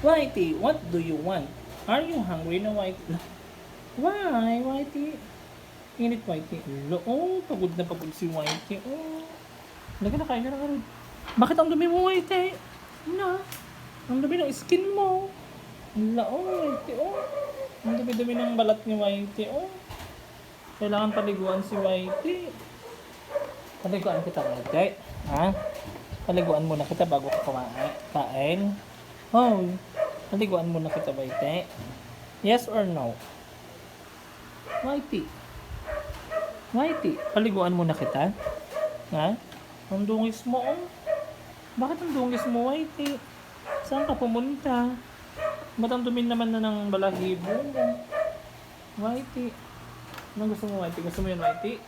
Whitey, what do you want? Are you hungry na, Whitey? Why, Whitey? Init, Whitey. Oh, pagod na pagod si Whitey. Oh. Lagi na, kain ka na karoon. Bakit ang dumi mo, Whitey? Na, ang dumi ng skin mo. Oh, Whitey, oh. Ang dumi-dumi ng balat ni Whitey, oh. Kailangan paliguan si Whitey. Paliguan kita, Whitey. Ha? Paliguan muna kita bago ka kain. Oh, paliguan muna kita, Whitey. Yes or no? Whitey. Whitey, paliguan muna kita. Ha? Ang dungis mo, oh. Bakit ang dungis mo, Whitey? Saan ka pumunta? Ba't ang dumi naman na ng balahibo mo? Whitey. Anong gusto mo, Whitey? Gusto mo yun, Whitey?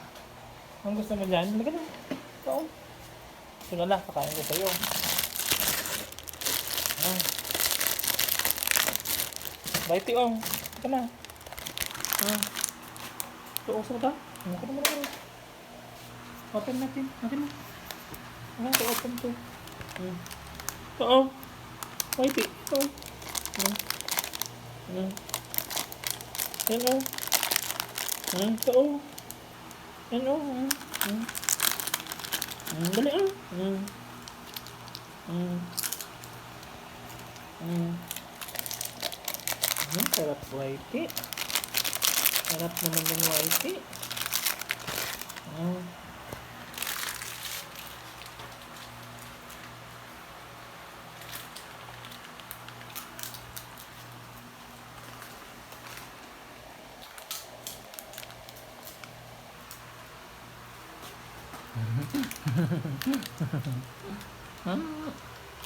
Anong gusto mo dyan? Halika na. Ito. Ito na lang. Kakain ko sa'yo. Ah. Whitey, oh. Ito na. Ah. Ito, uso ka? Ito na muna. Open natin. Natin mo. Ito, open to. Ito, oh. Whitey. Ito. Yan, oh. Ito, oh. Yan, oh. Dali, ah. Sarap, Whitey. Sarap naman yung Whitey.